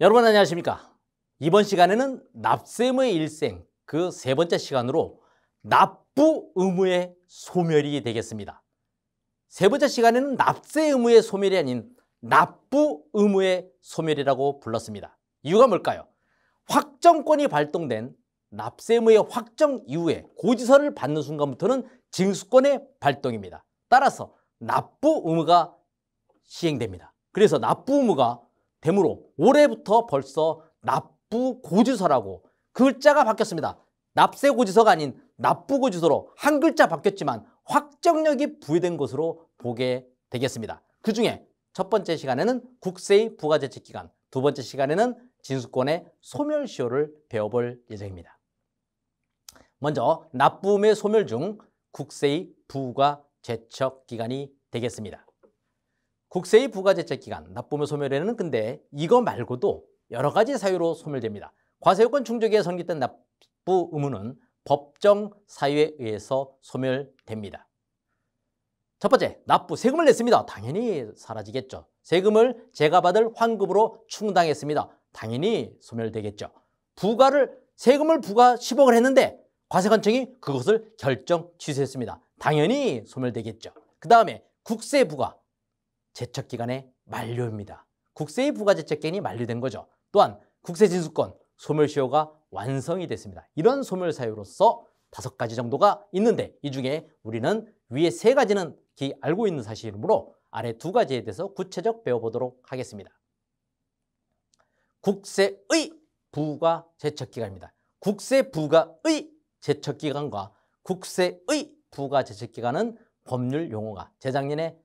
여러분 안녕하십니까? 이번 시간에는 납세의무의 일생 그 세 번째 시간으로 납부 의무의 소멸이 되겠습니다. 세 번째 시간에는 납세 의무의 소멸이 아닌 납부 의무의 소멸이라고 불렀습니다. 이유가 뭘까요? 확정권이 발동된 납세 의무의 확정 이후에 고지서를 받는 순간부터는 징수권의 발동입니다. 따라서 납부 의무가 시행됩니다. 그래서 납부 의무가 되므로 올해부터 벌써 납부 고지서라고 글자가 바뀌었습니다. 납세 고지서가 아닌 납부 고지서로 한 글자 바뀌었지만 확정력이 부여된 것으로 보게 되겠습니다. 그중에 첫 번째 시간에는 국세의 부가제척기간, 두 번째 시간에는 징수권의 소멸시효를 배워볼 예정입니다. 먼저 납부 의무의 소멸 중 국세의 부가제척기간이 되겠습니다. 국세의 부가제척기간, 납부 의무 소멸에는 근데 이거 말고도 여러 가지 사유로 소멸됩니다. 과세요건 충족에 성립된 납부 의무는 법정 사유에 의해서 소멸됩니다. 첫 번째, 납부, 세금을 냈습니다. 당연히 사라지겠죠. 세금을 제가 받을 환급으로 충당했습니다. 당연히 소멸되겠죠. 세금을 부과 10억을 했는데 과세관청이 그것을 결정 취소했습니다. 당연히 소멸되겠죠. 그 다음에 국세 부과 제척기간의 만료입니다. 국세의 부가제척기간이 만료된 거죠. 또한 국세징수권 소멸시효가 완성이 됐습니다. 이런 소멸 사유로서 5가지 정도가 있는데 이 중에 우리는 위에 3가지는 알고 있는 사실이므로 아래 2가지에 대해서 구체적 배워보도록 하겠습니다. 국세의 부가제척기간입니다. 국세 부가의 제척기간과 국세의 부가제척기간은 법률 용어가 작년에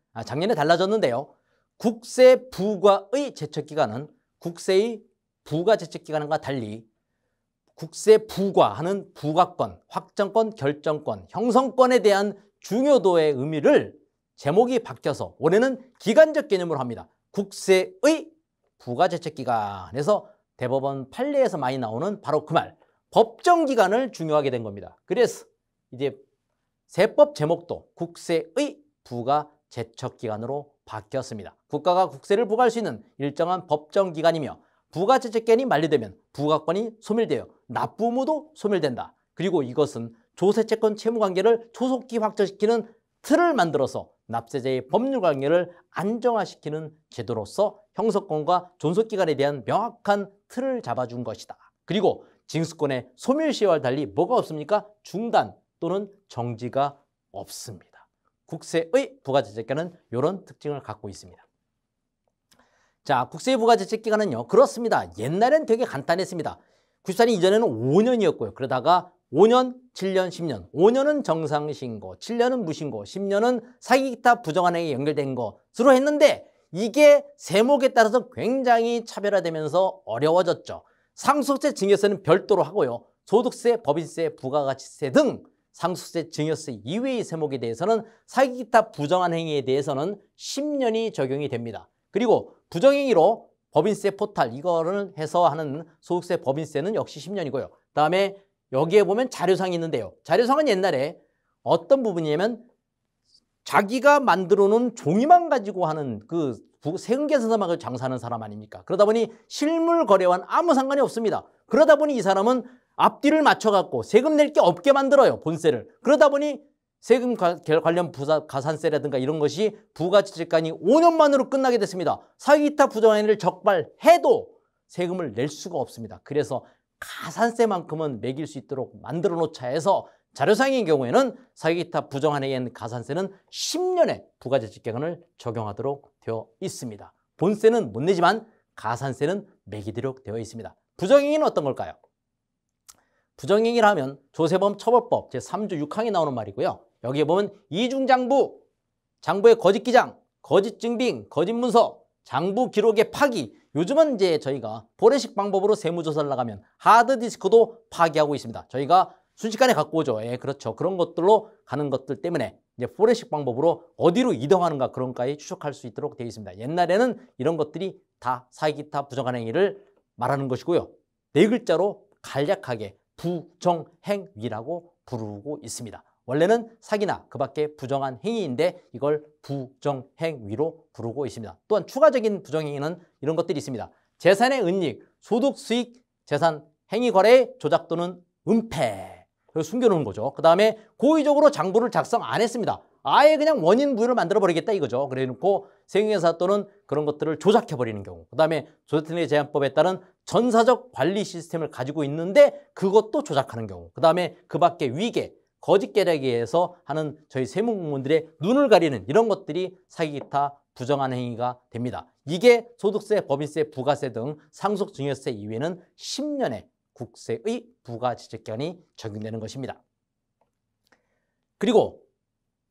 달라졌는데요. 국세 부과의 제척기간은 국세의 부가제척기간과 달리 국세 부과하는 부과권, 확정권, 결정권, 형성권에 대한 중요도의 의미를 제목이 바뀌어서 올해는 기간적 개념으로 합니다. 국세의 부가제척기간에서 대법원 판례에서 많이 나오는 바로 그 말, 법정기간을 중요하게 된 겁니다. 그래서 이제 세법 제목도 국세의 부가제척기간으로 바뀌었습니다. 국가가 국세를 부과할 수 있는 일정한 법정기간이며 부가제척기간이 만료되면 부과권이 소멸되어 납부 의무도 소멸된다. 그리고 이것은 조세채권 채무관계를 조속히 확정시키는 틀을 만들어서 납세자의 법률관계를 안정화시키는 제도로서 형성권과 존속기간에 대한 명확한 틀을 잡아준 것이다. 그리고 징수권의 소멸시효와 달리 뭐가 없습니까? 중단 또는 정지가 없습니다. 국세의 부가제척기간은 이런 특징을 갖고 있습니다. 자, 국세의 부가제척기간은요. 그렇습니다. 옛날엔 되게 간단했습니다. 94년 이전에는 5년이었고요. 그러다가 5년, 7년, 10년. 5년은 정상신고, 7년은 무신고, 10년은 사기기타 부정한행에 연결된 것으로 했는데 이게 세목에 따라서 굉장히 차별화되면서 어려워졌죠. 상속세, 증여세는 별도로 하고요. 소득세, 법인세, 부가가치세 등 상속세, 증여세 이외의 세목에 대해서는 사기기타 부정한 행위에 대해서는 10년이 적용이 됩니다. 그리고 부정행위로 법인세 포탈 이거를 해서 하는 소득세, 법인세는 역시 10년이고요. 그다음에 여기에 보면 자료상이 있는데요. 자료상은 옛날에 어떤 부분이냐면 자기가 만들어 놓은 종이만 가지고 하는 그 세금계산서막을 장사하는 사람 아닙니까? 그러다 보니 실물 거래와는 아무 상관이 없습니다. 그러다 보니 이 사람은 앞뒤를 맞춰갖고 세금 낼 게 없게 만들어요. 본세를. 그러다 보니 세금 관련 가산세라든가 이런 것이 부가제척기간이 5년 만으로 끝나게 됐습니다. 사기기타 부정행위를 적발해도 세금을 낼 수가 없습니다. 그래서 가산세만큼은 매길 수 있도록 만들어 놓자 해서 자료상의 경우에는 사기기타 부정행위엔 가산세는 10년의 부가제척기간을 적용하도록 되어 있습니다. 본세는 못 내지만 가산세는 매기도록 되어 있습니다. 부정행위는 어떤 걸까요? 부정행위를 하면 조세범 처벌법 제3조 6항에 나오는 말이고요. 여기에 보면 이중장부, 장부의 거짓기장, 거짓증빙, 거짓문서, 장부 기록의 파기. 요즘은 이제 저희가 포렌식 방법으로 세무조사를 나가면 하드디스크도 파기하고 있습니다. 저희가 순식간에 갖고 오죠. 예, 그렇죠. 그런 것들로 가는 것들 때문에 이제 포렌식 방법으로 어디로 이동하는가 그런 것까지 추적할 수 있도록 되어 있습니다. 옛날에는 이런 것들이 다 사기기타 부정한 행위를 말하는 것이고요. 4글자로 간략하게 부정행위라고 부르고 있습니다. 원래는 사기나 그 밖에 부정한 행위인데 이걸 부정행위로 부르고 있습니다. 또한 추가적인 부정행위는 이런 것들이 있습니다. 재산의 은닉, 소득, 수익, 재산, 행위, 거래, 조작 또는 은폐. 그래서 숨겨놓은 거죠. 그 다음에 고의적으로 장부를 작성 안 했습니다. 아예 그냥 원인 부여를 만들어버리겠다 이거죠. 그래 놓고 생계사 또는 그런 것들을 조작해버리는 경우. 그 다음에 조세특례 제한법에 따른 전사적 관리 시스템을 가지고 있는데 그것도 조작하는 경우. 그 다음에 그 밖에 위계, 거짓 계략에 의해서 하는 저희 세무공무원들의 눈을 가리는 이런 것들이 사기 기타 부정한 행위가 됩니다. 이게 소득세, 법인세, 부가세 등 상속증여세 이외에는 10년의 국세의 부가지적기간이 적용되는 것입니다. 그리고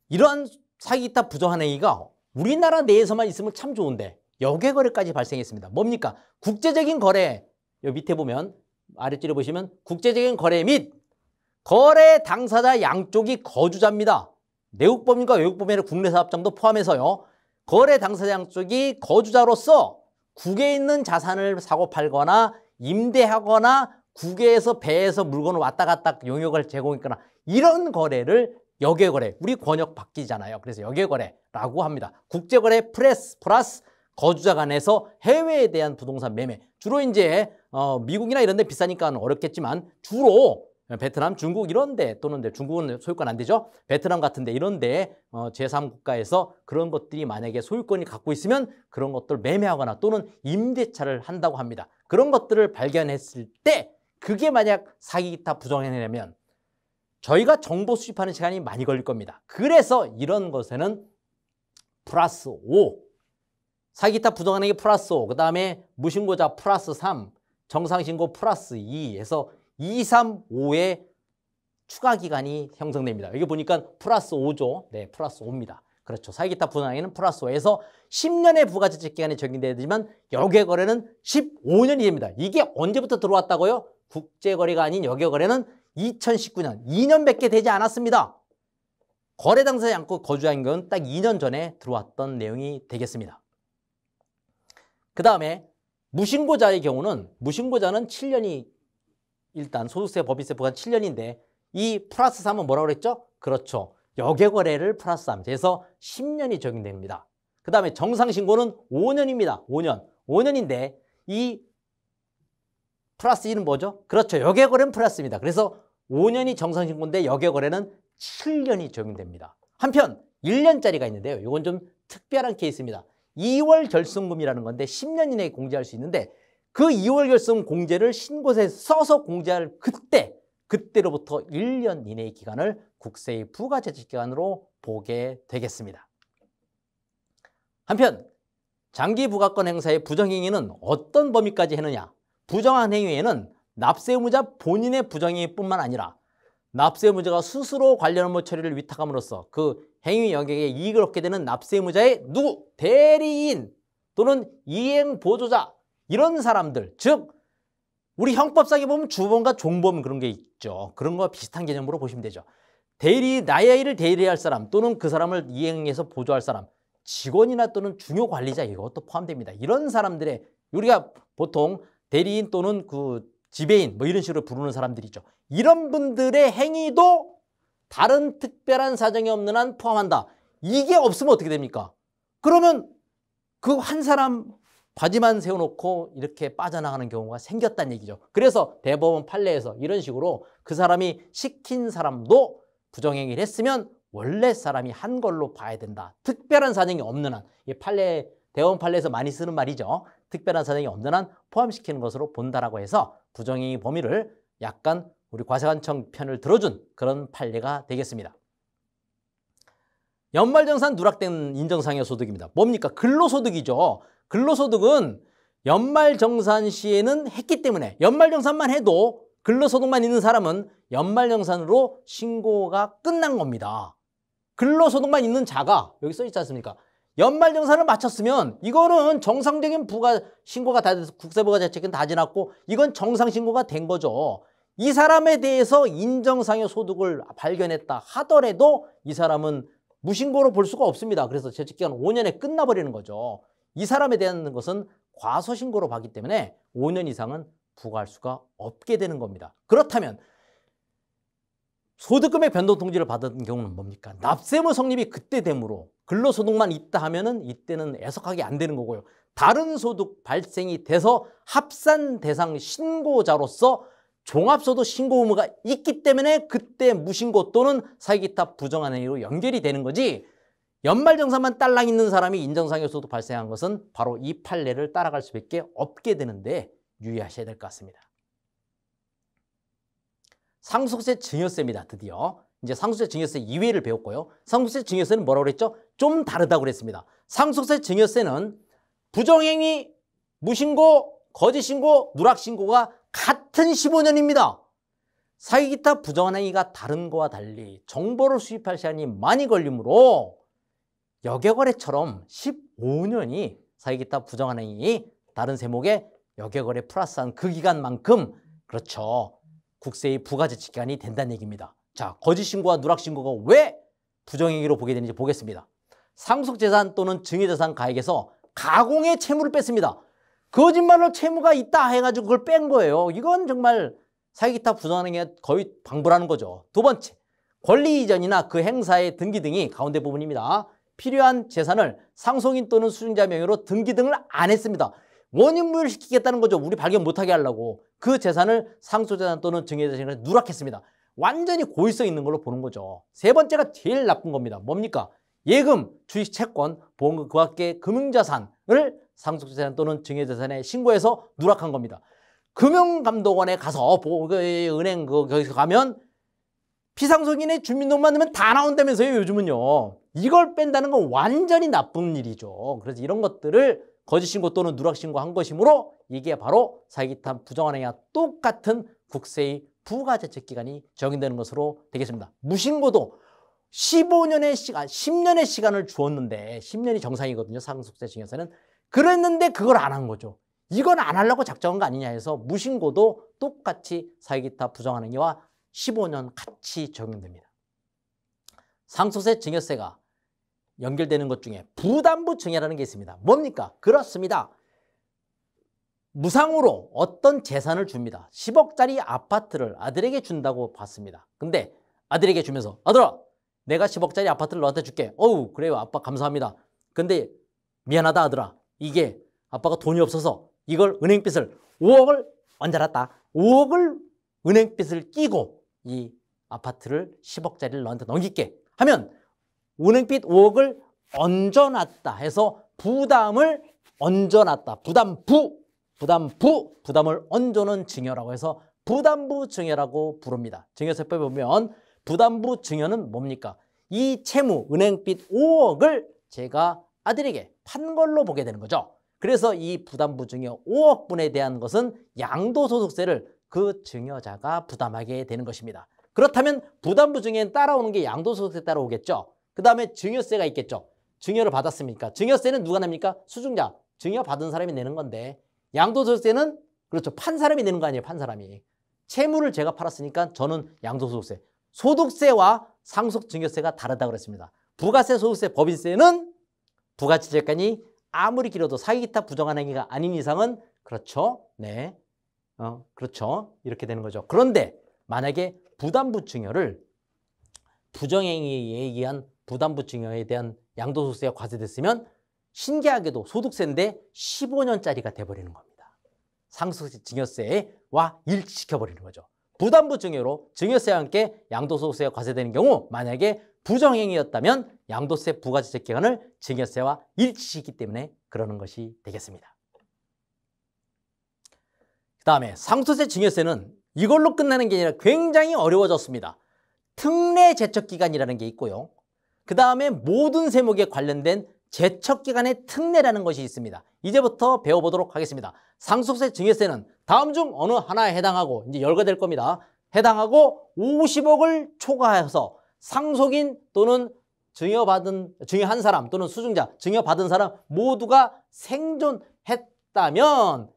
이러한 사기 기타 부정한 행위가 우리나라 내에서만 있으면 참 좋은데 역외거래까지 발생했습니다. 뭡니까? 국제적인 거래, 여기 밑에 보면 아래쪽에 보시면 국제적인 거래 및 거래 당사자 양쪽이 거주자입니다. 내국법인과 외국법인의 국내사업장도 포함해서요. 거래 당사자 양쪽이 거주자로서 국외에 있는 자산을 사고 팔거나 임대하거나 국외에서 배에서 물건을 왔다 갔다 용역을 제공했거나 이런 거래를 역외거래, 우리 권역 바뀌잖아요. 그래서 역외거래라고 합니다. 국제거래 플러스 거주자 간에서 해외에 대한 부동산 매매. 주로 이제 미국이나 이런 데 비싸니까 어렵겠지만 주로 베트남, 중국 이런 데 또는 중국은 소유권 안 되죠. 베트남 같은 데 이런 데 제3국가에서 그런 것들이 만약에 소유권이 갖고 있으면 그런 것들을 매매하거나 또는 임대차를 한다고 합니다. 그런 것들을 발견했을 때 그게 만약 사기 기타 부정행위라면 저희가 정보 수집하는 시간이 많이 걸릴 겁니다. 그래서 이런 것에는 플러스 5, 사기 기타 부정행위 플러스 5, 그 다음에 무신고자 플러스 3, 정상신고 플러스 2에서 2, 3, 5의 추가 기간이 형성됩니다. 여기 보니까 플러스 5죠. 네, 플러스 5입니다. 그렇죠. 사기 기타 부정행위는 플러스 5에서 10년의 부가지적 기간이 적용되지만 역외거래는 15년이 됩니다. 이게 언제부터 들어왔다고요? 국제거래가 아닌 역외거래는 2019년, 2년밖에 되지 않았습니다. 거래 당사자 양쪽 거주한 건 딱 2년 전에 들어왔던 내용이 되겠습니다. 그 다음에 무신고자의 경우는 무신고자는 7년이 일단 소득세, 법인세, 부가 7년인데 이 플러스 3은 뭐라고 그랬죠? 그렇죠. 역외거래를 플러스 3. 그래서 10년이 적용됩니다. 그 다음에 정상신고는 5년입니다. 5년인데 이 플러스 1은 뭐죠? 그렇죠. 역외거래는 플러스입니다. 그래서 5년이 정상신고인데 역외거래는 7년이 적용됩니다. 한편 1년짜리가 있는데요. 이건 좀 특별한 케이스입니다. 2월 결승금이라는 건데 10년 이내에 공제할 수 있는데 그 2월 결승 공제를 신고서에 써서 공제할 그때로부터 1년 이내의 기간을 국세의 부가제적 기간으로 보게 되겠습니다. 한편 장기 부가권 행사의 부정행위는 어떤 범위까지 하느냐? 부정한 행위에는 납세의무자 본인의 부정행위뿐만 아니라 납세의무자가 스스로 관련 업무 처리를 위탁함으로써 그 행위 영역에 이익을 얻게 되는 납세의무자의 누구? 대리인 또는 이행보조자 이런 사람들, 즉 우리 형법상에 보면 주범과 종범 그런 게 있죠. 그런 거와 비슷한 개념으로 보시면 되죠. 나의 일을 대리할 사람 또는 그 사람을 이행해서 보조할 사람, 직원이나 또는 중요 관리자 이것도 포함됩니다. 이런 사람들의 우리가 보통 대리인 또는 그 지배인 뭐 이런 식으로 부르는 사람들이죠. 이런 분들의 행위도 다른 특별한 사정이 없는 한 포함한다. 이게 없으면 어떻게 됩니까? 그러면 그 한 사람 바지만 세워놓고 이렇게 빠져나가는 경우가 생겼다는 얘기죠. 그래서 대법원 판례에서 이런 식으로 그 사람이 시킨 사람도 부정행위를 했으면 원래 사람이 한 걸로 봐야 된다. 특별한 사정이 없는 한, 이 대법원 판례에서 많이 쓰는 말이죠. 특별한 사정이 없는 한 포함시키는 것으로 본다라고 해서 부정행위 범위를 약간 우리 과세관청 편을 들어준 그런 판례가 되겠습니다. 연말정산 누락된 인정상여 소득입니다. 뭡니까? 근로소득이죠. 근로소득은 연말정산 시에는 했기 때문에 연말정산만 해도 근로소득만 있는 사람은 연말정산으로 신고가 끝난 겁니다. 근로소득만 있는 자가 여기 써 있지 않습니까? 연말정산을 마쳤으면 이거는 정상적인 부가 신고가 다 돼서 국세부가제책은 다 지났고 이건 정상신고가 된 거죠. 이 사람에 대해서 인정상여 소득을 발견했다 하더라도 이 사람은 무신고로 볼 수가 없습니다. 그래서 재직기간 5년에 끝나버리는 거죠. 이 사람에 대한 것은 과소신고로 봤기 때문에 5년 이상은 부과할 수가 없게 되는 겁니다. 그렇다면 소득금액 변동통지를 받은 경우는 뭡니까? 납세의무 성립이 그때 되므로 근로소득만 있다 하면은 이때는 애석하게 안 되는 거고요. 다른 소득 발생이 돼서 합산 대상 신고자로서 종합소득 신고 의무가 있기 때문에 그때 무신고 또는 사기기타 부정한 행위로 연결이 되는 거지, 연말정산만 딸랑 있는 사람이 인정상의 소득 발생한 것은 바로 이 판례를 따라갈 수밖에 없게 되는데 유의하셔야 될 것 같습니다. 상속세 증여세입니다. 드디어 이제 상속세 증여세 2회를 배웠고요. 상속세 증여세는 뭐라고 그랬죠? 좀 다르다고 그랬습니다. 상속세 증여세는 부정행위, 무신고, 거짓신고, 누락신고가 같은 15년입니다. 사기기타 부정한 행위가 다른 거와 달리 정보를 수집할 시간이 많이 걸리므로 여객거래처럼 15년이 사기기타 부정한 행위 다른 세목에 여객거래 플러스한 그 기간만큼, 그렇죠, 국세의 부가제치 기간이 된다는 얘기입니다. 자, 거짓신고와 누락신고가 왜 부정행위로 보게 되는지 보겠습니다. 상속재산 또는 증여재산 가액에서 가공의 채무를 뺐습니다. 거짓말로 채무가 있다 해가지고 그걸 뺀 거예요. 이건 정말 사기기타 부정한 행위가 거의 방불하는 거죠. 두 번째, 권리 이전이나 그 행사의 등기 등이 가운데 부분입니다. 필요한 재산을 상속인 또는 수증자 명의로 등기 등을 안 했습니다. 원인무효시키겠다는 거죠. 우리 발견 못하게 하려고. 그 재산을 상속재산 또는 증여재산에 누락했습니다. 완전히 고의성 있는 걸로 보는 거죠. 세 번째가 제일 나쁜 겁니다. 뭡니까? 예금, 주식, 채권, 보험금, 그 밖의 금융자산을 상속재산 또는 증여재산에 신고해서 누락한 겁니다. 금융감독원에 가서 은행 거기서 가면 피상속인의 주민등록만 넣으면 다 나온다면서요, 요즘은요. 이걸 뺀다는 건 완전히 나쁜 일이죠. 그래서 이런 것들을 거짓신고 또는 누락신고 한 것이므로 이게 바로 사기기타 부정한 행위와 똑같은 국세의 부가제척기간이 적용되는 것으로 되겠습니다. 무신고도 15년의 시간, 10년의 시간을 주었는데 10년이 정상이거든요. 상속세 증여세는. 그랬는데 그걸 안 한 거죠. 이건 안 하려고 작정한 거 아니냐 해서 무신고도 똑같이 사기기타 부정한 행위와 15년 같이 적용됩니다. 상속세 증여세가 연결되는 것 중에 부담부 증여라는 게 있습니다. 뭡니까? 그렇습니다. 무상으로 어떤 재산을 줍니다. 10억짜리 아파트를 아들에게 준다고 봤습니다. 근데 아들에게 주면서, 아들아, 내가 10억짜리 아파트를 너한테 줄게. 어우, 그래요, 아빠 감사합니다. 근데 미안하다 아들아, 이게 아빠가 돈이 없어서 이걸 은행빚을 5억을 얹어놨다. 5억을 은행빚을 끼고 이 아파트를 10억짜리를 너한테 넘길게 하면 은행빚 5억을 얹어놨다 해서 부담을 얹어놨다. 부담을 얹어놓은 증여라고 해서 부담부 증여라고 부릅니다. 증여세법에 보면 부담부 증여는 뭡니까? 이 채무, 은행빚 5억을 제가 아들에게 판 걸로 보게 되는 거죠. 그래서 이 부담부 증여 5억분에 대한 것은 양도소득세를 그 증여자가 부담하게 되는 것입니다. 그렇다면 부담부 증여에 따라오는 게 양도소득세 따라오겠죠. 그 다음에 증여세가 있겠죠. 증여를 받았습니까? 증여세는 누가 냅니까? 수증자, 증여받은 사람이 내는 건데, 양도소득세는 그렇죠, 판 사람이 내는 거 아니에요. 판 사람이. 채무를 제가 팔았으니까 저는 양도소득세. 소득세와 상속증여세가 다르다고 그랬습니다. 부가세, 소득세, 법인세는 부가치제간이 아무리 길어도 사기기타 부정한 행위가 아닌 이상은, 그렇죠, 네, 그렇죠, 이렇게 되는 거죠. 그런데 만약에 부담부 증여를 부정행위에 의한 부담부 증여에 대한 양도소득세가 과세됐으면 신기하게도 소득세인데 15년짜리가 돼버리는 겁니다. 상속세 증여세와 일치시켜버리는 거죠. 부담부 증여로 증여세와 함께 양도소득세가 과세되는 경우, 만약에 부정행위였다면 양도세 부가제책 기간을 증여세와 일치시키기 때문에 그러는 것이 되겠습니다. 그 다음에 상속세 증여세는 이걸로 끝나는 게 아니라 굉장히 어려워졌습니다. 특례 제척기간이라는 게 있고요. 그 다음에 모든 세목에 관련된 제척기간의 특례라는 것이 있습니다. 이제부터 배워보도록 하겠습니다. 상속세 증여세는 다음 중 어느 하나에 해당하고, 이제 열거될 겁니다. 해당하고 50억을 초과해서 상속인 또는 증여한 사람 또는 수증자, 증여받은 사람 모두가 생존했다면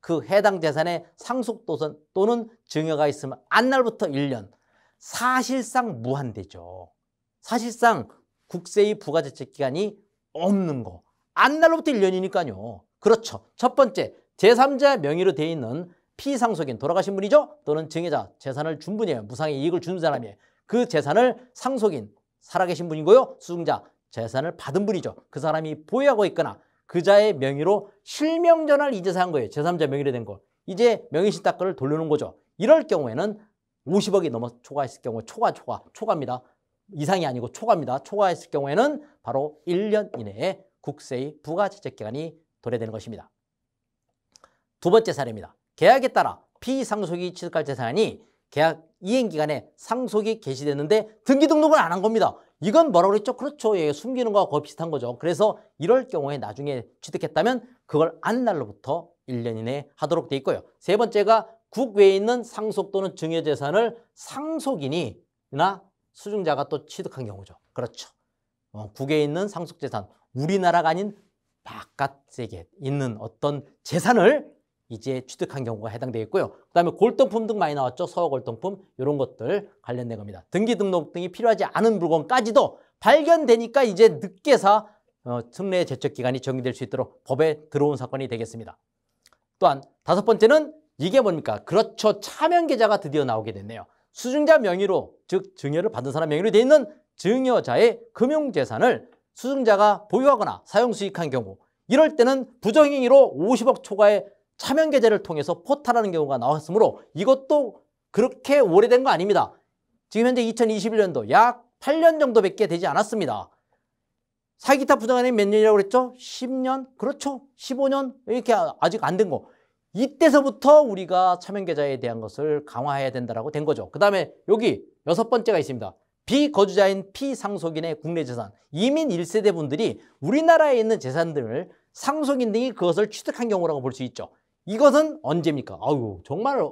그 해당 재산의 상속도선 또는 증여가 있으면 안날부터 1년, 사실상 무한대죠. 사실상 국세의 부가제책 기간이 없는 거. 안날로부터 1년이니까요. 그렇죠. 첫 번째, 제3자 명의로 되어 있는 피상속인, 돌아가신 분이죠. 또는 증여자, 재산을 준 분이에요. 무상의 이익을 준 사람이에요. 그 재산을 상속인, 살아계신 분이고요. 수증자, 재산을 받은 분이죠. 그 사람이 보유하고 있거나 그자의 명의로 실명전환을 이제서 한 거예요. 제3자 명의로 된 거. 이제 명의신탁권을 돌려놓은 거죠. 이럴 경우에는 50억이 넘어 초과했을 경우에 초과입니다. 이상이 아니고 초과입니다. 초과했을 경우에는 바로 1년 이내에 국세의 부가제척기간이 도래되는 것입니다. 두 번째 사례입니다. 계약에 따라 피상속이 취득할 재산이 계약 이행기간에 상속이 개시됐는데 등기 등록을 안 한 겁니다. 이건 뭐라고 그랬죠? 그렇죠. 예, 숨기는 거와 거의 비슷한 거죠. 그래서 이럴 경우에 나중에 취득했다면 그걸 안 날로부터 1년 이내에 하도록 돼 있고요. 세 번째가 국외에 있는 상속 또는 증여재산을 상속인이나 수증자가 또 취득한 경우죠. 그렇죠. 국외에 있는 상속재산, 우리나라가 아닌 바깥 세계에 있는 어떤 재산을 이제 취득한 경우가 해당되겠고요. 그 다음에 골동품 등 많이 나왔죠. 서골동품 이런 것들 관련된 겁니다. 등기 등록 등이 필요하지 않은 물건까지도 발견되니까 이제 늦게서 특례 제척기간이 정리될 수 있도록 법에 들어온 사건이 되겠습니다. 또한 다섯 번째는 이게 뭡니까? 그렇죠. 차명계좌가 드디어 나오게 됐네요. 수증자 명의로, 즉 증여를 받은 사람 명의로 돼 있는 증여자의 금융재산을 수증자가 보유하거나 사용수익한 경우, 이럴 때는 부정행위로 50억 초과의 차명계좌를 통해서 포탈하는 경우가 나왔으므로 이것도 그렇게 오래된 거 아닙니다. 지금 현재 2021년도 약 8년 정도밖에 되지 않았습니다. 사기타 부정행위 몇 년이라고 그랬죠? 10년? 그렇죠. 15년? 이렇게 아직 안 된 거. 이때서부터 우리가 차명계좌에 대한 것을 강화해야 된다라고 된 거죠. 그 다음에 여기 여섯 번째가 있습니다. 비거주자인 피상속인의 국내 재산, 이민 1세대 분들이 우리나라에 있는 재산들을 상속인 등이 그것을 취득한 경우라고 볼 수 있죠. 이것은 언제입니까? 아유, 정말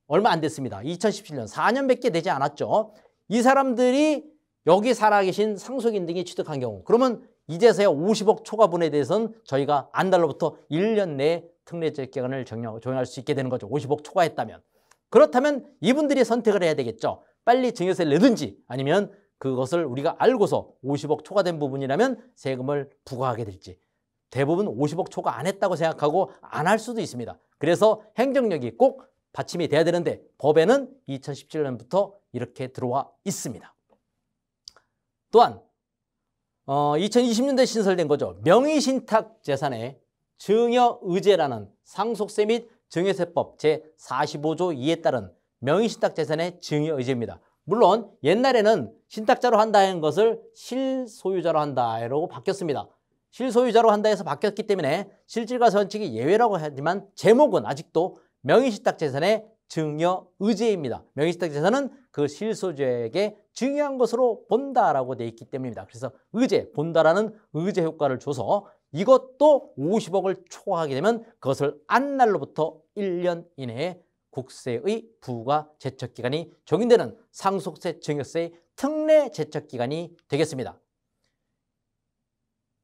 얼마 안 됐습니다. 2017년, 4년밖에 되지 않았죠. 이 사람들이 여기 살아계신 상속인 등이 취득한 경우, 그러면 이제서야 50억 초과분에 대해서는 저희가 안 달로부터 1년 내에 특례제기간을 적용할 수 있게 되는 거죠. 50억 초과했다면. 그렇다면 이분들이 선택을 해야 되겠죠. 빨리 증여세를 내든지 아니면 그것을 우리가 알고서 50억 초과된 부분이라면 세금을 부과하게 될지. 대부분 50억 초과 안 했다고 생각하고 안 할 수도 있습니다. 그래서 행정력이 꼭 받침이 돼야 되는데 법에는 2017년부터 이렇게 들어와 있습니다. 또한 2020년도에 신설된 거죠. 명의신탁 재산의 증여의제라는 상속세 및 증여세법 제45조 2에 따른 명의신탁 재산의 증여의제입니다. 물론 옛날에는 신탁자로 한다는 것을 실소유자로 한다라고 바뀌었습니다. 실소유자로 한다 해서 바뀌었기 때문에 실질과 선칙이 예외라고 하지만 제목은 아직도 명의신탁 재산의 증여의제입니다. 명의신탁 재산은 그 실소유자에게 증여한 것으로 본다라고 되어 있기 때문입니다. 그래서 의제, 본다라는 의제 효과를 줘서 이것도 50억을 초과하게 되면 그것을 안 날로부터 1년 이내에 국세의 부과 제척기간이 적용되는 상속세, 증여세의 특례 제척기간이 되겠습니다.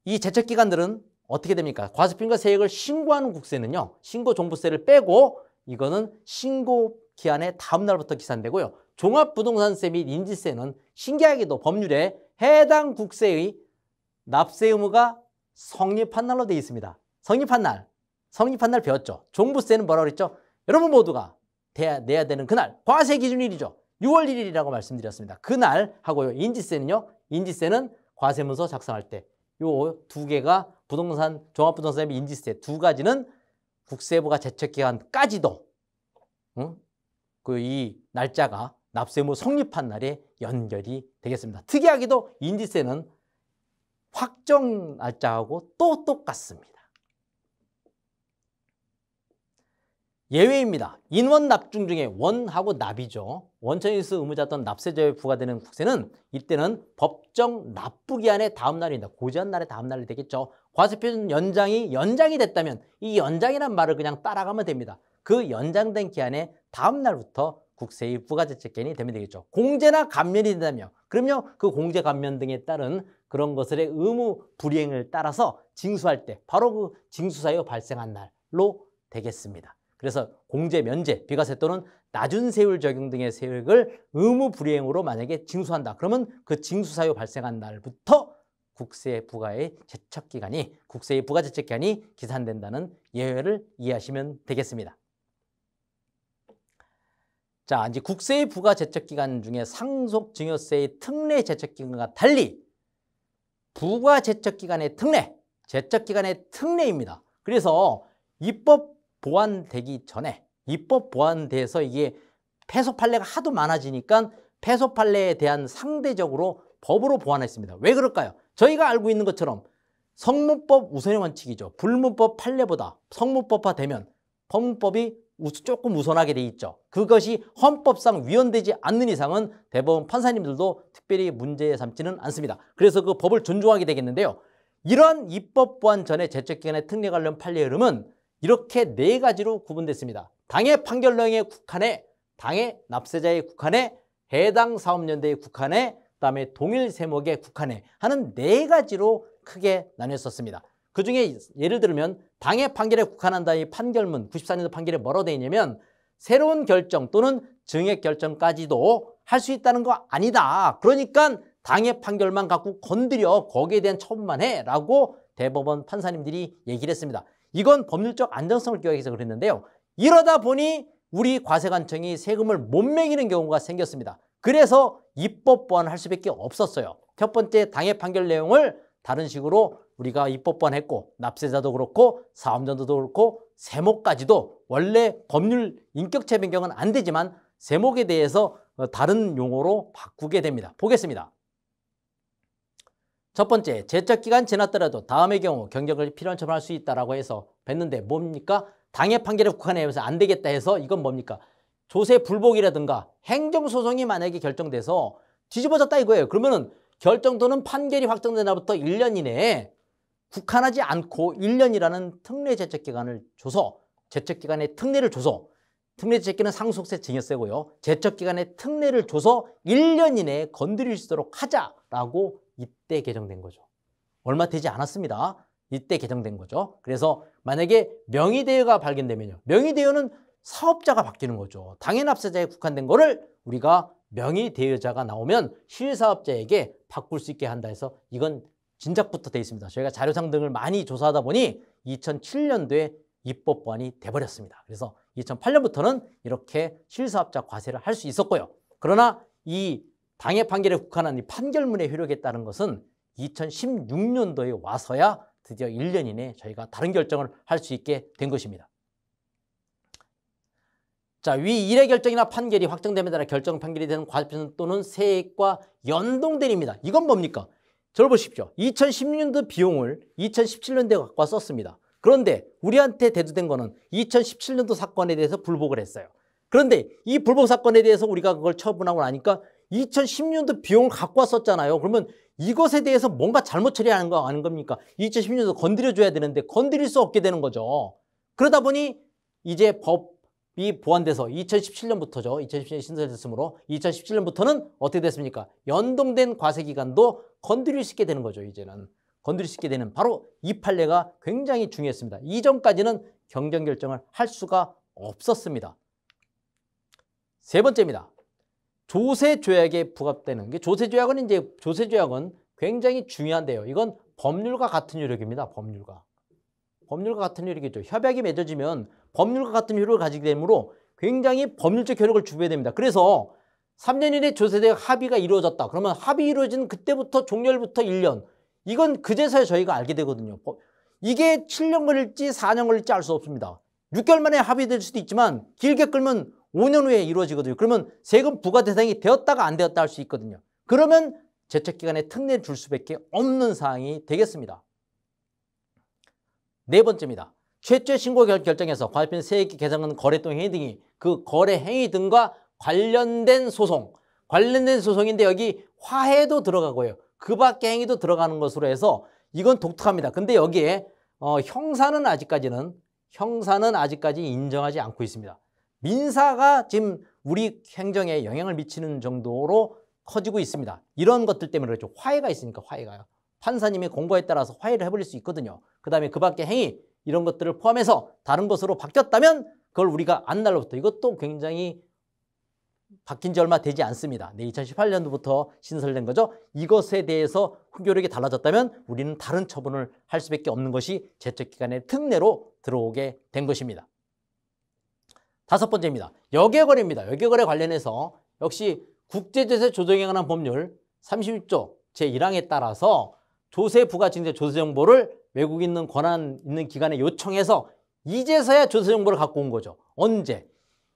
이 제척기간들은 어떻게 됩니까? 과세표준과 세액을 신고하는 국세는요, 신고종부세를 빼고 이거는 신고 기한의 다음 날부터 기산되고요. 종합부동산세 및 인지세는 신기하게도 법률에 해당 국세의 납세 의무가 성립한 날로 되어 있습니다. 성립한 날 배웠죠. 종부세는 뭐라고 그랬죠? 여러분 모두가 내야 되는 그날, 과세 기준일이죠. 6월 1일이라고 말씀드렸습니다. 그날 하고요. 인지세는요, 인지세는 과세문서 작성할 때 요 두 개가 부동산, 종합부동산 및 인지세 두 가지는 국세부가 제척기간까지도 이 날짜가 납세 의무 성립한 날에 연결이 되겠습니다. 특이하게도 인지세는 확정 날짜하고 또 똑같습니다. 예외입니다. 인원 납중 중에 원하고 납이죠. 원천인수 의무자 또는 납세자에 부과되는 국세는 이때는 법정 납부기한의 다음 날입니다. 고지한 날의 다음 날이 되겠죠. 과세표준 연장이 됐다면 이 연장이란 말을 그냥 따라가면 됩니다. 그 연장된 기한의 다음 날부터 국세의 부가제척기간이 되면 되겠죠. 공제나 감면이 된다며, 그럼요, 그 공제 감면 등에 따른 그런 것들의 의무 불이행을 따라서 징수할 때 바로 그 징수사유가 발생한 날로 되겠습니다. 그래서 공제, 면제, 비과세 또는 낮은 세율 적용 등의 세액을 의무 불이행으로 만약에 징수한다. 그러면 그 징수사유 발생한 날부터 국세 부과의 제척기간이, 국세의 부가제척기간이 기산된다는 예외를 이해하시면 되겠습니다. 자, 이제 국세의 부가제척기간 중에 상속증여세의 특례 제척기간과 달리 부가제척기간의 특례, 제척기간의 특례입니다. 그래서 입법 보완되기 전에 입법 보완돼서 이게 패소 판례가 하도 많아지니까 패소 판례에 대한 상대적으로 법으로 보완했습니다. 왜 그럴까요? 저희가 알고 있는 것처럼 성문법 우선의 원칙이죠. 불문법 판례보다 성문법화되면 법문법이 조금 우선하게 돼 있죠. 그것이 헌법상 위헌되지 않는 이상은 대법원 판사님들도 특별히 문제 삼지는 않습니다. 그래서 그 법을 존중하게 되겠는데요. 이러한 입법 보완 전에 제척기간의 특례 관련 판례 흐름은 이렇게 네 가지로 구분됐습니다. 당해 판결령에 국한해, 당해 납세자에 국한해, 해당 사업연대에 국한해, 그다음에 동일 세목에 국한해 하는 네 가지로 크게 나뉘었었습니다. 그중에 예를 들면 당해 판결에 국한한다 이 판결문 94년도 판결에 뭐라고 되어 있냐면 새로운 결정 또는 증액 결정까지도 할 수 있다는 거 아니다. 그러니까 당해 판결만 갖고 건드려 거기에 대한 처분만 해라고 대법원 판사님들이 얘기를 했습니다. 이건 법률적 안정성을 기하기 위해서 그랬는데요. 이러다 보니 우리 과세관청이 세금을 못 매기는 경우가 생겼습니다. 그래서 입법 보완을 할 수밖에 없었어요. 첫 번째 당해 판결 내용을 다른 식으로 우리가 입법 보완했고 납세자도 그렇고 사업자도 그렇고 세목까지도 원래 법률 인격체 변경은 안 되지만 세목에 대해서 다른 용어로 바꾸게 됩니다. 보겠습니다. 첫 번째, 제척기간 지났더라도 다음의 경우 경정을 필요한 처분할 수 있다라고 해서 뵀는데 뭡니까? 당해 판결에 국한해서 안 되겠다 해서 이건 뭡니까? 조세 불복이라든가 행정소송이 만약에 결정돼서 뒤집어졌다 이거예요. 그러면은 결정도는 판결이 확정된 날부터 1년 이내에 국한하지 않고 1년이라는 특례 제척기간을 줘서 제척기간의 특례를 줘서 특례 제척기는 상속세 증여세고요. 제척기간의 특례를 줘서 1년 이내에 건드릴 수 있도록 하자라고 이때 개정된 거죠. 얼마 되지 않았습니다. 이때 개정된 거죠. 그래서 만약에 명의대여가 발견되면요. 명의대여는 사업자가 바뀌는 거죠. 당해납세자에 국한된 거를 우리가 명의대여자가 나오면 실사업자에게 바꿀 수 있게 한다 해서 이건 진작부터 돼 있습니다. 저희가 자료상 등을 많이 조사하다 보니 2007년도에 입법 보완이 돼버렸습니다. 그래서 2008년부터는 이렇게 실사업자 과세를 할 수 있었고요. 그러나 이 당해 판결에 국한한 이 판결문의 효력에 따른 것은 2016년도에 와서야 드디어 1년 이내에 저희가 다른 결정을 할 수 있게 된 것입니다. 자, 위 일의 결정이나 판결이 확정됨에 따라 결정 판결이 되는 과세편 또는 세액과 연동된입니다. 이건 뭡니까? 저를 보십시오. 2016년도 비용을 2017년도에 갖고 와 썼습니다. 그런데 우리한테 대두된 거는 2017년도 사건에 대해서 불복을 했어요. 그런데 이 불복 사건에 대해서 우리가 그걸 처분하고 나니까 2010년도 비용을 갖고 왔었잖아요. 그러면 이것에 대해서 뭔가 잘못 처리하는 거 아닌 겁니까? 2010년도 건드려줘야 되는데 건드릴 수 없게 되는 거죠. 그러다 보니 이제 법이 보완돼서 2017년부터죠. 2017년 신설됐으므로 2017년부터는 어떻게 됐습니까? 연동된 과세기간도 건드릴 수 있게 되는 거죠. 이제는 건드릴 수 있게 되는 바로 이 판례가 굉장히 중요했습니다. 이전까지는 경정결정을 할 수가 없었습니다. 세 번째입니다. 조세조약에 부합되는 게 조세조약은 굉장히 중요한데요. 이건 법률과 같은 효력입니다. 법률과 같은 효력이죠. 협약이 맺어지면 법률과 같은 효력을 가지게 되므로 굉장히 법률적 효력을 주게 됩니다. 그래서 3년 이내 조세조약 합의가 이루어졌다. 그러면 합의 이루어진 그때부터 종료일부터 1년. 이건 그제서야 저희가 알게 되거든요. 이게 7년 걸릴지 4년 걸릴지 알 수 없습니다. 6개월 만에 합의될 수도 있지만 길게 끌면 5년 후에 이루어지거든요. 그러면 세금 부과 대상이 되었다가 안 되었다 할 수 있거든요. 그러면 제척기간에 특례를 줄 수밖에 없는 사항이 되겠습니다. 네 번째입니다. 최초의 신고 결정에서 과세편 세액 계산은 거래 또는 행위 등이 그 거래 행위 등과 관련된 소송인데 여기 화해도 들어가고요. 그 밖의 행위도 들어가는 것으로 해서 이건 독특합니다. 근데 여기에 형사는 아직까지 인정하지 않고 있습니다. 민사가 지금 우리 행정에 영향을 미치는 정도로 커지고 있습니다. 이런 것들 때문에 그렇죠. 화해가 있으니까 화해가요. 판사님의 공고에 따라서 화해를 해버릴 수 있거든요. 그 다음에 그 밖의 행위 이런 것들을 포함해서 다른 것으로 바뀌었다면 그걸 우리가 안 날로부터 이것도 굉장히 바뀐 지 얼마 되지 않습니다. 2018년도부터 신설된 거죠. 이것에 대해서 훈교력이 달라졌다면 우리는 다른 처분을 할 수밖에 없는 것이 제척기간의 특례로 들어오게 된 것입니다. 다섯 번째입니다. 여객거래입니다. 여객거래 관련해서 역시 국제조세 조정에 관한 법률 36조 제1항에 따라서 조세 부과증세 조세 정보를 외국에 있는 권한 있는 기관에 요청해서 이제서야 조세 정보를 갖고 온 거죠. 언제?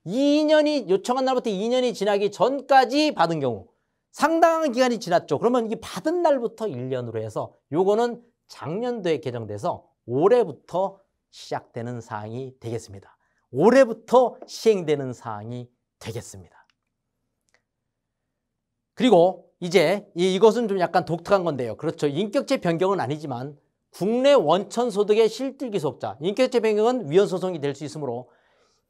2년이 요청한 날부터 2년이 지나기 전까지 받은 경우 상당한 기간이 지났죠. 그러면 이 받은 날부터 1년으로 해서 요거는 작년도에 개정돼서 올해부터 시작되는 사항이 되겠습니다. 올해부터 시행되는 사항이 되겠습니다. 그리고 이제 이것은 좀 약간 독특한 건데요. 그렇죠. 인격체 변경은 아니지만 국내 원천 소득의 실질 귀속자, 인격체 변경은 위헌 소송이 될 수 있으므로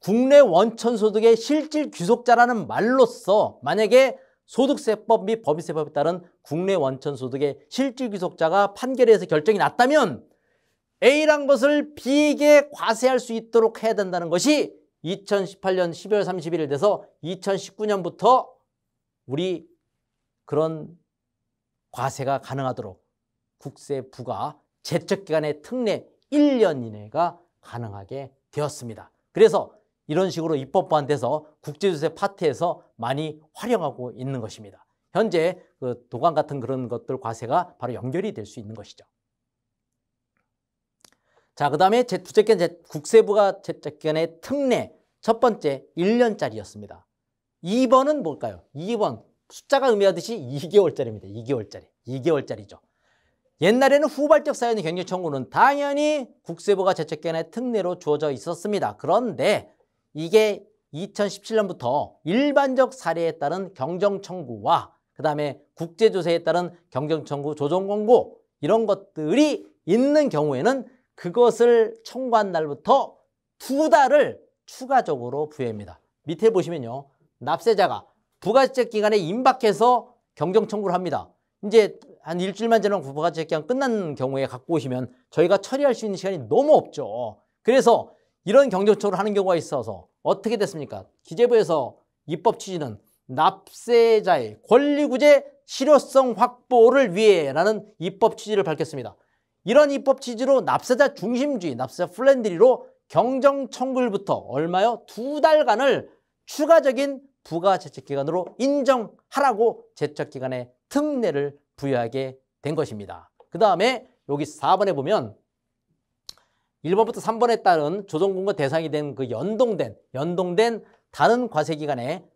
국내 원천 소득의 실질 귀속자라는 말로써 만약에 소득세법 및 법인세법에 따른 국내 원천 소득의 실질 귀속자가 판결에서 결정이 났다면 A란 것을 B에게 과세할 수 있도록 해야 된다는 것이 2018년 12월 31일 돼서 2019년부터 우리 그런 과세가 가능하도록 국세부가 제척기간의 특례 1년 이내가 가능하게 되었습니다. 그래서 이런 식으로 입법 보완돼서 국제조세 파트에서 많이 활용하고 있는 것입니다. 현재 그 도관 같은 그런 것들 과세가 바로 연결이 될 수 있는 것이죠. 자, 그 다음에 국세부가 제척기간의 특례 첫 번째 1년짜리였습니다. 2번은 뭘까요? 2번 숫자가 의미하듯이 2개월짜리입니다. 2개월짜리죠. 옛날에는 후발적 사유의 경영 청구는 당연히 국세부가 제척기간의 특례로 주어져 있었습니다. 그런데 이게 2017년부터 일반적 사례에 따른 경정 청구와 그 다음에 국제조세에 따른 경정 청구 조정 권고 이런 것들이 있는 경우에는 그것을 청구한 날부터 2달을 추가적으로 부여합니다. 밑에 보시면요. 납세자가 부가제척 기간에 임박해서 경정 청구를 합니다. 이제 한 일주일만 지나면 부가제척 기간 끝난 경우에 갖고 오시면 저희가 처리할 수 있는 시간이 너무 없죠. 그래서 이런 경정 청구를 하는 경우가 있어서 어떻게 됐습니까? 기재부에서 입법 취지는 납세자의 권리구제 실효성 확보를 위해라는 입법 취지를 밝혔습니다. 이런 입법 취지로 납세자 중심주의, 납세자 플랜드리로 경정 청구일부터 얼마요? 2달간을 추가적인 부가제척기간으로 인정하라고 제척기간의 특례를 부여하게 된 것입니다. 그 다음에 여기 4번에 보면 1번부터 3번에 따른 조정권고 대상이 된 그 연동된 다른 과세기간에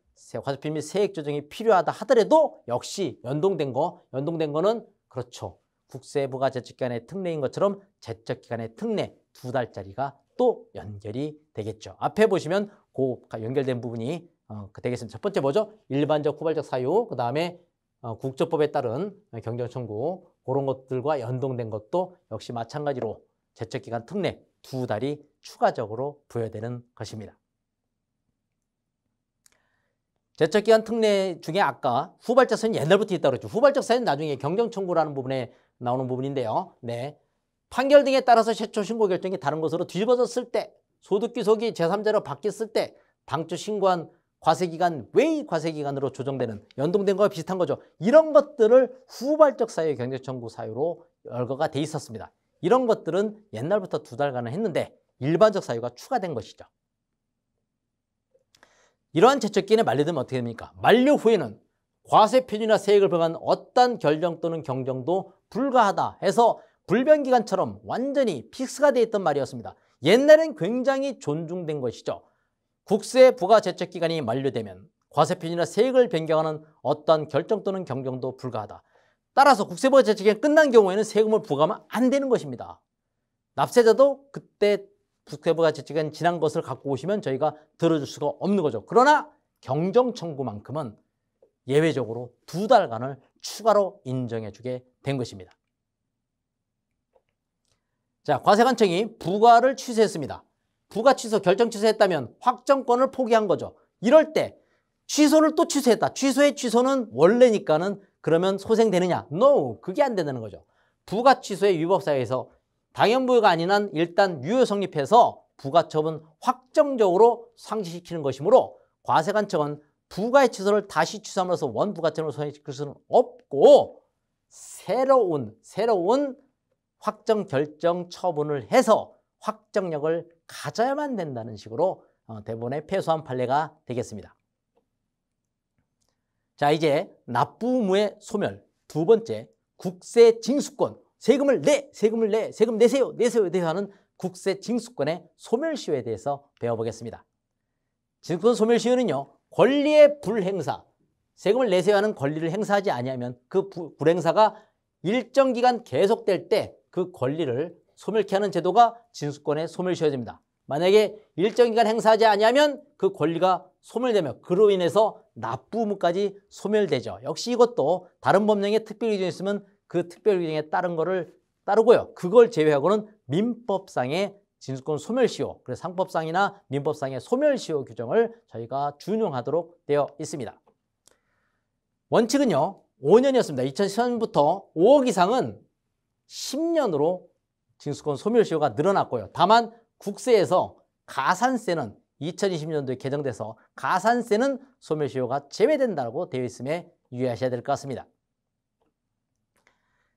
과세표 및 세액 조정이 필요하다 하더라도 역시 연동된 거는 그렇죠. 국세부가 제척기간의 특례인 것처럼 제척기간의 특례 2달짜리가 또 연결이 되겠죠. 앞에 보시면 그 연결된 부분이 되겠습니다. 첫 번째 뭐죠? 일반적 후발적 사유, 그 다음에 국조법에 따른 경정 청구 그런 것들과 연동된 것도 역시 마찬가지로 제척기간 특례 2달이 추가적으로 부여되는 것입니다. 제척기간 특례 중에 아까 후발적 사유는 옛날부터 있다고 그랬죠. 후발적 사유는 나중에 경정 청구라는 부분에 나오는 부분인데요. 네. 판결 등에 따라서 최초 신고 결정이 다른 것으로 뒤집어졌을 때, 소득귀속이 제3자로 바뀌었을 때 당초 신고한 과세기간 외의 과세기간으로 조정되는 연동된 거와 비슷한 거죠. 이런 것들을 후발적 사유의 경정청구 사유로 열거가 돼 있었습니다. 이런 것들은 옛날부터 2달간은 했는데 일반적 사유가 추가된 것이죠. 이러한 제척기간이 만료되면 어떻게 됩니까? 만료 후에는 과세 표준이나 세액을 포함한 어떤 결정 또는 경정도 불가하다 해서 불변기간처럼 완전히 픽스가 되어 있던 말이었습니다. 옛날엔 굉장히 존중된 것이죠. 국세 부가 제척 기간이 만료되면 과세 표준이나 세액을 변경하는 어떤 결정 또는 경정도 불가하다. 따라서 국세 부가 제척 기간이 끝난 경우에는 세금을 부과하면 안 되는 것입니다. 납세자도 그때 국세 부가 제척 기간이 지난 것을 갖고 오시면 저희가 들어줄 수가 없는 거죠. 그러나 경정 청구만큼은 예외적으로 2달간을 추가로 인정해 주게 된 것입니다. 자, 과세관청이 부과를 취소했습니다. 부과 취소, 결정 취소했다면 확정권을 포기한 거죠. 이럴 때 취소를 또 취소했다. 취소의 취소는 원래니까는 그러면 소생되느냐? No, 그게 안 된다는 거죠. 부과 취소의 위법사유에서 당연부여가 아닌 한 일단 유효 성립해서 부과처분 확정적으로 상실시키는 것이므로 과세관청은 부과의 취소를 다시 취소함으로써 원부과처분을 소생시킬 수는 없고 새로운 확정 결정 처분을 해서 확정력을 가져야만 된다는 식으로 대법원의 패소한 판례가 되겠습니다. 자, 이제 납부 의무의 소멸, 두 번째 국세 징수권, 세금을 내, 세금을 내, 세금 내세요, 내세요, 내세요 하는 국세 징수권의 소멸시효에 대해서 배워보겠습니다. 징수권 소멸시효는요, 권리의 불행사, 세금을 내세요 하는 권리를 행사하지 아니하면 그 불행사가 일정 기간 계속될 때 그 권리를 소멸케 하는 제도가 징수권의 소멸시효입니다. 만약에 일정 기간 행사하지 아니하면 그 권리가 소멸되며 그로 인해서 납부 의무까지 소멸되죠. 역시 이것도 다른 법령에 특별 규정이 있으면 그 특별 규정에 따른 거를 따르고요. 그걸 제외하고는 민법상의 징수권 소멸시효, 그래서 상법상이나 민법상의 소멸시효 규정을 저희가 준용하도록 되어 있습니다. 원칙은요, 5년이었습니다. 2010년부터 5억 이상은 10년으로 징수권 소멸시효가 늘어났고요. 다만 국세에서 가산세는 2020년도에 개정돼서 가산세는 소멸시효가 제외된다고 되어 있음에 유의하셔야 될 것 같습니다.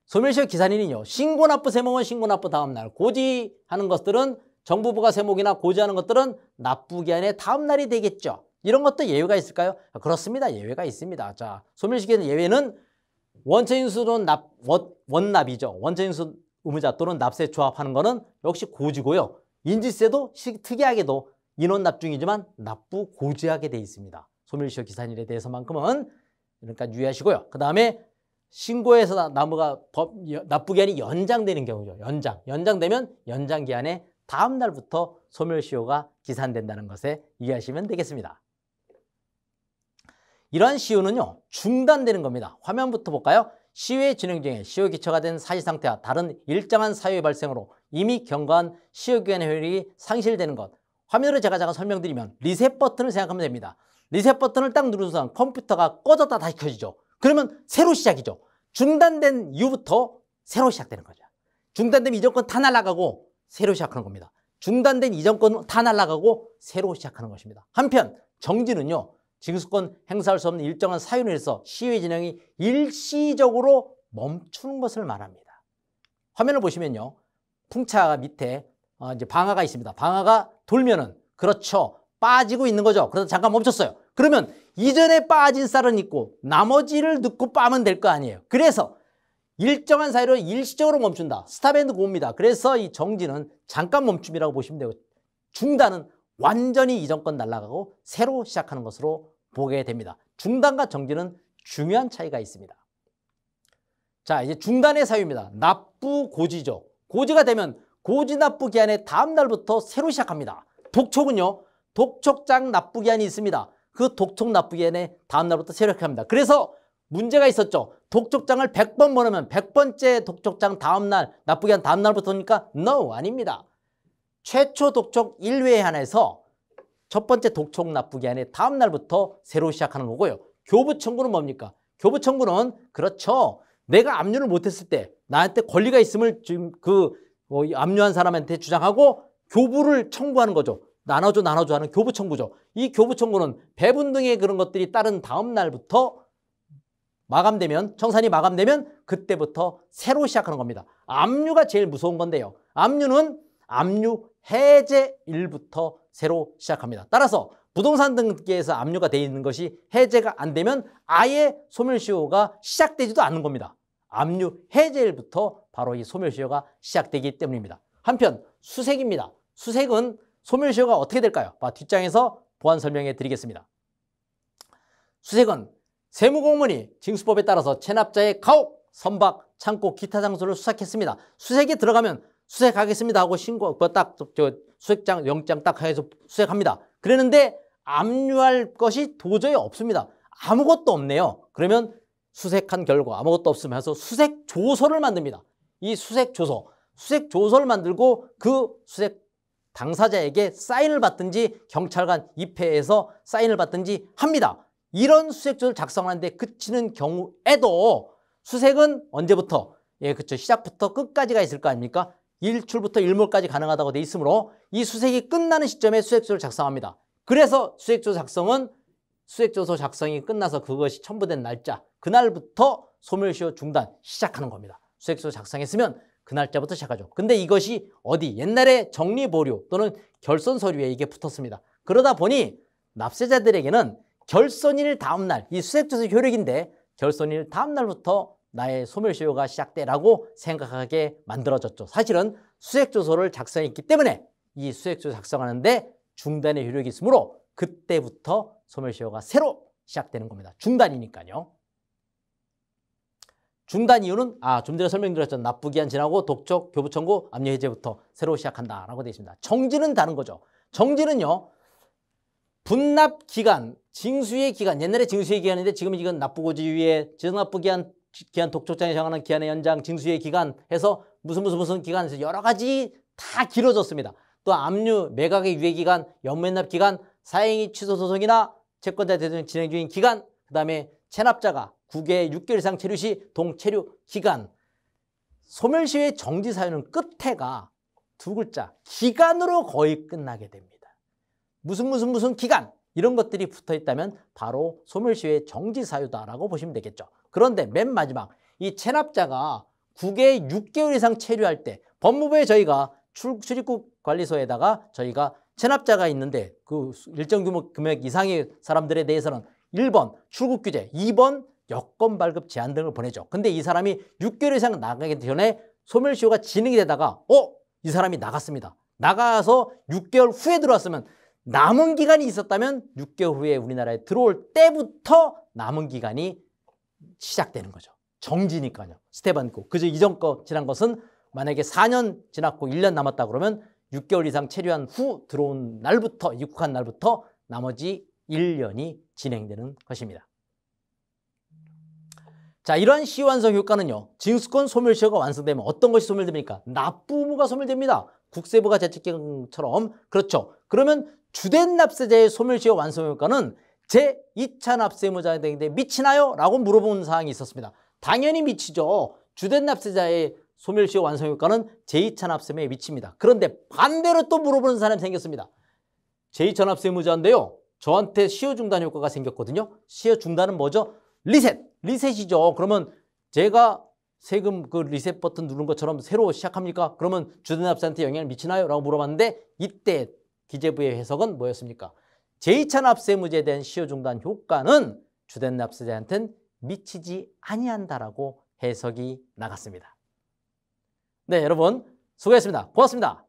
소멸시효 기산일은요, 신고납부 세목은 신고납부 다음날, 고지하는 것들은 정부부가 세목이나 고지하는 것들은 납부기한의 다음날이 되겠죠. 이런 것도 예외가 있을까요? 그렇습니다. 예외가 있습니다. 자, 소멸시효의 예외는 원천인수는 원납이죠. 원천인수 의무자 또는 납세 조합하는 거는 역시 고지고요. 인지세도 특이하게도 인원납중이지만 납부 고지하게 돼 있습니다. 소멸시효 기산일에 대해서만큼은 그러니까 유의하시고요. 그 다음에 신고해서 납부기한이 연장되는 경우죠. 연장되면 연장기한의 다음 날부터 소멸시효가 기산된다는 것에 유의하시면 되겠습니다. 이러한 시효는요, 중단되는 겁니다. 화면부터 볼까요? 시효의 진행 중에 시효 기초가 된 사실상태와 다른 일정한 사유의 발생으로 이미 경과한 시효기간의 효력이 상실되는 것. 화면으로 제가 잠깐 설명드리면 리셋 버튼을 생각하면 됩니다. 리셋 버튼을 딱 누르는 순간 컴퓨터가 꺼졌다 다시 켜지죠. 그러면 새로 시작이죠. 중단된 이후부터 새로 시작되는 거죠. 중단된 이전 건 다 날아가고 새로 시작하는 겁니다. 중단된 이전 건 다 날아가고 새로 시작하는 것입니다. 한편 정지는요, 징수권 행사할 수 없는 일정한 사유로 해서 시효의 진행이 일시적으로 멈추는 것을 말합니다. 화면을 보시면요, 풍차 밑에 이제 방아가 있습니다. 방아가 돌면은 그렇죠, 빠지고 있는 거죠. 그래서 잠깐 멈췄어요. 그러면 이전에 빠진 쌀은 있고 나머지를 넣고 빠면 될 거 아니에요. 그래서 일정한 사유로 일시적으로 멈춘다. 스탑 앤 고입니다. 그래서 이 정지는 잠깐 멈춤이라고 보시면 되고, 중단은 완전히 이전 건 날아가고 새로 시작하는 것으로 보게 됩니다. 중단과 정지는 중요한 차이가 있습니다. 자, 이제 중단의 사유입니다. 납부 고지죠. 고지가 되면 고지 납부 기한의 다음 날부터 새로 시작합니다. 독촉은요, 독촉장 납부 기한이 있습니다. 그 독촉 납부 기한의 다음 날부터 새로 시작합니다. 그래서 문제가 있었죠. 독촉장을 100번 보내면 100번째 독촉장 다음 날, 납부 기한 다음 날부터니까 no, 아닙니다. 최초 독촉 1회에 한해서 첫 번째 독촉 납부 기한의 다음 날부터 새로 시작하는 거고요. 교부 청구는 뭡니까? 교부 청구는 그렇죠, 내가 압류를 못했을 때 나한테 권리가 있음을 지금 압류한 사람한테 주장하고 교부를 청구하는 거죠. 나눠줘 하는 교부 청구죠. 이 교부 청구는 배분 등의 그런 것들이 따른 다음 날부터 마감되면, 청산이 마감되면 그때부터 새로 시작하는 겁니다. 압류가 제일 무서운 건데요. 압류는 압류 해제일부터 새로 시작합니다. 따라서 부동산 등기에서 압류가 되어 있는 것이 해제가 안 되면 아예 소멸시효가 시작되지도 않는 겁니다. 압류 해제일부터 바로 이 소멸시효가 시작되기 때문입니다. 한편 수색입니다. 수색은 소멸시효가 어떻게 될까요? 뒷장에서 보완 설명해 드리겠습니다. 수색은 세무공무원이 징수법에 따라서 체납자의 가옥, 선박, 창고, 기타 장소를 수색했습니다. 수색에 들어가면 수색하겠습니다 하고 신고, 수색장, 영장 딱 해서 수색합니다. 그랬는데 압류할 것이 도저히 없습니다. 아무것도 없네요. 그러면 수색한 결과 아무것도 없으면서 수색 조서를 만듭니다. 이 수색 조서를 만들고 그 수색 당사자에게 사인을 받든지 경찰관 입회해서 사인을 받든지 합니다. 이런 수색조를 작성하는데 그치는 경우에도 수색은 언제부터? 예, 그렇죠. 시작부터 끝까지가 있을 거 아닙니까? 일출부터 일몰까지 가능하다고 돼 있으므로 이 수색이 끝나는 시점에 수색조를 작성합니다. 그래서 수색조서 작성이 끝나서 그것이 첨부된 날짜, 그날부터 소멸시효 중단 시작하는 겁니다. 수색조서 작성했으면 그 날짜부터 시작하죠. 근데 이것이 어디? 옛날에 정리보류 또는 결손 서류에 이게 붙었습니다. 그러다 보니 납세자들에게는 결손일 다음 날, 이 수색조서 효력인데 결손일 다음 날부터 나의 소멸시효가 시작돼라고 생각하게 만들어졌죠. 사실은 수색조서를 작성했기 때문에 이 수색조서 작성하는데 중단의 효력이 있으므로 그때부터 소멸시효가 새로 시작되는 겁니다. 중단이니까요. 중단 이유는 좀 전에 설명드렸죠. 납부기한 지나고 독촉, 교부청구, 압류 해제부터 새로 시작한다라고 되어 있습니다. 정지는 다른 거죠. 정지는요. 분납 기간, 징수의 기간, 옛날에 징수의 기간인데 지금 이건 납부고지유예, 지정납부기한, 독촉장에 정하는 기한의 연장, 징수의 기간 해서 무슨 기간에서 여러 가지 다 길어졌습니다. 또 압류, 매각의 유예 기간, 연매납 기간, 사행위 취소 소송이나 채권자 대전 진행 중인 기간, 그 다음에 체납자가 9개 6개월 이상 체류 시 동체류 기간. 소멸시효의 정지 사유는 끝에가 두 글자, 기간으로 거의 끝나게 됩니다. 무슨 기간 이런 것들이 붙어 있다면 바로 소멸시효의 정지 사유다라고 보시면 되겠죠. 그런데 맨 마지막 이 체납자가 9개 6개월 이상 체류할 때 법무부에 저희가 출입국 관리소에다가 저희가 체납자가 있는데 그 일정 규모 금액 이상의 사람들에 대해서는 1번 출국 규제, 2번 여권 발급 제한 등을 보내죠. 근데 이 사람이 6개월 이상 나가기 전에 소멸시효가 진행이 되다가 이 사람이 나갔습니다. 나가서 6개월 후에 들어왔으면 남은 기간이 있었다면 6개월 후에 우리나라에 들어올 때부터 남은 기간이 시작되는 거죠. 정지니까요. 스텝 안고. 그저 이전 거 지난 것은 만약에 4년 지났고 1년 남았다 그러면 6개월 이상 체류한 후 들어온 날부터, 입국한 날부터 나머지 1년이 진행되는 것입니다. 자, 이러한 시효 완성 효과는요. 징수권 소멸시효가 완성되면 어떤 것이 소멸됩니까? 납부 의무가 소멸됩니다. 국세부가 제출기간처럼. 그렇죠. 그러면 주된 납세자의 소멸시효 완성 효과는 제2차 납세 의무자에게 미치나요? 라고 물어본 사항이 있었습니다. 당연히 미치죠. 주된 납세자의 소멸시효 완성 효과는 제2차 납세에 미칩니다. 그런데 반대로 또 물어보는 사람이 생겼습니다. 제2차 납세 의무자인데요. 저한테 시효 중단 효과가 생겼거든요. 시효 중단은 뭐죠? 리셋이죠. 그러면 제가 세금 그 리셋 버튼 누른 것처럼 새로 시작합니까? 그러면 주된 납세자한테 영향을 미치나요? 라고 물어봤는데 이때 기재부의 해석은 뭐였습니까? 제2차 납세 의무자에 대한 시효 중단 효과는 주된 납세자한테는 미치지 아니한다라고 해석이 나갔습니다. 네, 여러분 수고했습니다. 고맙습니다.